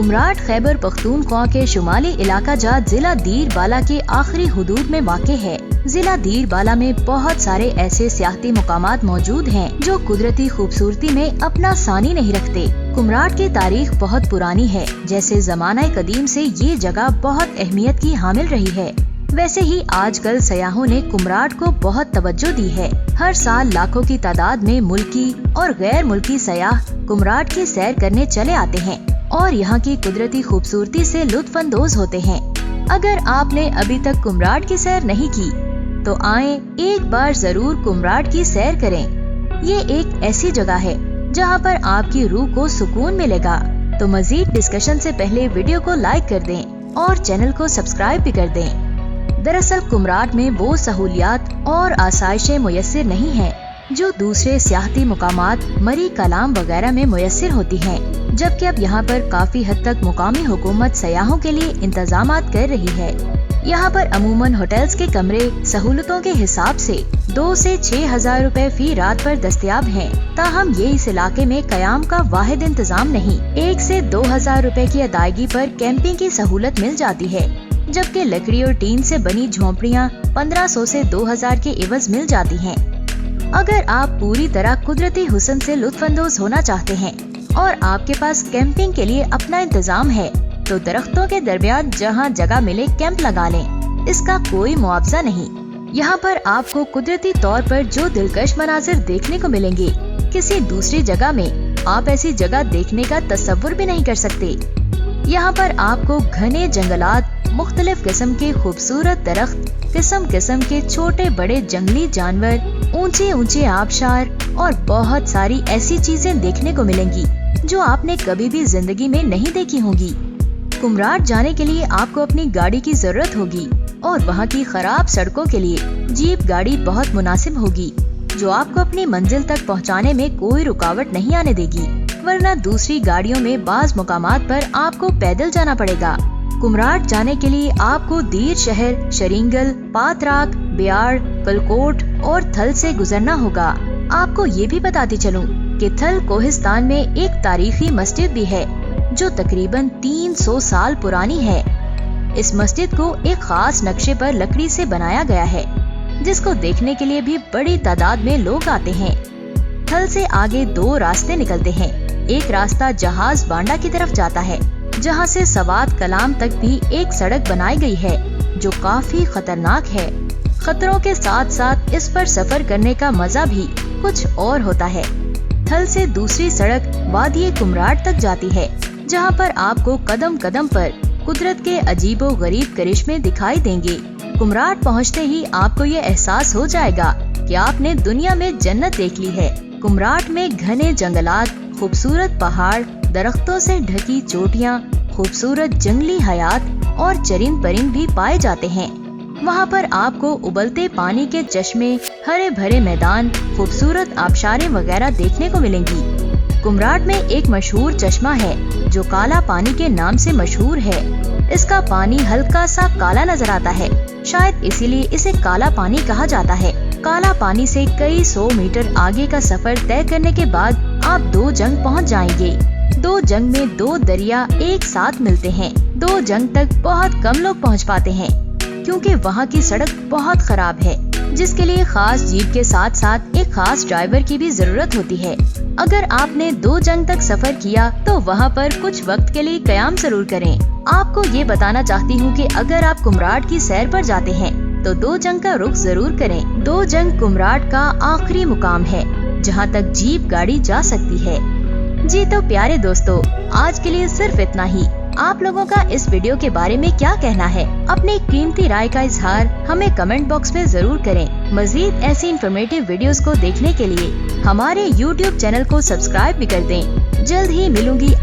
कुमराट खैबर पख्तूनख्वा के शुमाली इलाका जात जिला दीर बाला के आखिरी हुदूद में वाक़े है। जिला दीर बाला में बहुत सारे ऐसे सियाहती मुकामात मौजूद हैं जो कुदरती खूबसूरती में अपना सानी नहीं रखते। कुमराट की तारीख बहुत पुरानी है। जैसे ज़माना कदीम से ये जगह बहुत अहमियत की हामिल रही है, वैसे ही आजकल सयाहों ने कुमराट को बहुत तवज्जो दी है। हर साल लाखों की तादाद में मुल्की और गैर मुल्की सयाह कुमराट की सैर करने चले आते हैं और यहाँ की कुदरती खूबसूरती से लुत्फ अंदोज होते हैं। अगर आपने अभी तक कुमराट की सैर नहीं की तो आए एक बार जरूर कुमराट की सैर करें। ये एक ऐसी जगह है जहाँ पर आपकी रूह को सुकून मिलेगा। तो मजीद डिस्कशन से पहले वीडियो को लाइक कर दें और चैनल को सब्सक्राइब भी कर दें। दरअसल कुमराट में वो सहूलियात और आसाइशें मुयस्सर नहीं हैं जो दूसरे सियाहती मुकामात मरी कलाम वगैरह में मुयस्सर होती हैं, जबकि अब यहाँ पर काफी हद तक मुकामी हुकूमत सयाहों के लिए इंतजामात कर रही है। यहाँ पर अमूमन होटल्स के कमरे सहूलतों के हिसाब से 2 से 6,000 रुपए फी रात पर दस्तयाब हैं। ताहम ये इस इलाके में कयाम का वाहिद इंतजाम नहीं। 1 से 2,000 रुपए की अदायगी पर कैंपिंग की सहूलत मिल जाती है, जबकि लकड़ी और टीन से बनी झोंपड़ियाँ 1500 से 2000 के एवज मिल जाती हैं। अगर आप पूरी तरह कुदरती हुस्न से लुत्फानंदोज होना चाहते हैं और आपके पास कैंपिंग के लिए अपना इंतजाम है तो दरख्तों के दरमियान जहाँ जगह मिले कैंप लगा लें। इसका कोई मुआवजा नहीं। यहाँ पर आपको कुदरती तौर पर जो दिलकश मनाजिर देखने को मिलेंगे, किसी दूसरी जगह में आप ऐसी जगह देखने का तस्वुर भी नहीं कर सकते। यहाँ पर आपको घने जंगलात, मुख्तलिफ किस्म के खूबसूरत दरख्त, किस्म किस्म के छोटे बड़े जंगली जानवर, ऊंचे ऊंचे आबशार और बहुत सारी ऐसी चीजें देखने को मिलेंगी जो आपने कभी भी जिंदगी में नहीं देखी होंगी। कुमराट जाने के लिए आपको अपनी गाड़ी की जरूरत होगी और वहाँ की खराब सड़कों के लिए जीप गाड़ी बहुत मुनासिब होगी, जो आपको अपनी मंजिल तक पहुँचाने में कोई रुकावट नहीं आने देगी। वरना दूसरी गाड़ियों में बाज मुकामात पर आपको पैदल जाना पड़ेगा। कुमराट जाने के लिए आपको दीर शहर, शरींगल, पातराक, बियाड़, कलकोट और थल से गुजरना होगा। आपको ये भी बताती चलूं कि थल कोहिस्तान में एक तारीखी मस्जिद भी है जो तकरीबन 300 साल पुरानी है। इस मस्जिद को एक खास नक्शे पर लकड़ी से बनाया गया है, जिसको देखने के लिए भी बड़ी तादाद में लोग आते हैं। थल से आगे 2 रास्ते निकलते हैं। एक रास्ता जहाज बांडा की तरफ जाता है, जहाँ से सवात कलाम तक भी एक सड़क बनाई गई है जो काफी खतरनाक है। खतरों के साथ साथ इस पर सफर करने का मजा भी कुछ और होता है। थल से दूसरी सड़क वादी कुमराट तक जाती है, जहाँ पर आपको कदम कदम पर कुदरत के अजीबो गरीब करिश्मे दिखाई देंगे। कुमराट पहुँचते ही आपको ये एहसास हो जाएगा कि आपने दुनिया में जन्नत देख ली है। कुमराट में घने जंगलात, खूबसूरत पहाड़, दरख्तों से ढकी चोटियाँ, खूबसूरत जंगली हयात और चरिंद परिंद भी पाए जाते हैं। वहाँ पर आपको उबलते पानी के चश्मे, हरे भरे मैदान, खूबसूरत आबशारें वगैरह देखने को मिलेंगी। कुमराट में एक मशहूर चश्मा है जो काला पानी के नाम से मशहूर है। इसका पानी हल्का सा काला नजर आता है, शायद इसीलिए इसे काला पानी कहा जाता है। काला पानी से कई 100 मीटर आगे का सफर तय करने के बाद आप 2 जंग पहुंच जाएंगे। 2 जंग में 2 दरिया एक साथ मिलते हैं। 2 जंग तक बहुत कम लोग पहुंच पाते हैं क्योंकि वहां की सड़क बहुत खराब है, जिसके लिए खास जीप के साथ साथ एक खास ड्राइवर की भी जरूरत होती है। अगर आपने 2 जंग तक सफर किया तो वहां पर कुछ वक्त के लिए कयाम जरूर करें। आपको ये बताना चाहती हूँ कि अगर आप कुमराट की सैर पर जाते हैं तो 2 जंग का रुख जरूर करें। 2 जंग कुमराट का आखिरी मुकाम है जहाँ तक जीप गाड़ी जा सकती है। जी तो प्यारे दोस्तों, आज के लिए सिर्फ इतना ही। आप लोगों का इस वीडियो के बारे में क्या कहना है? अपनी कीमती राय का इजहार हमें कमेंट बॉक्स में जरूर करें। मजीद ऐसी इंफॉर्मेटिव वीडियोस को देखने के लिए हमारे YouTube चैनल को सब्सक्राइब भी कर दें। जल्द ही मिलूंगी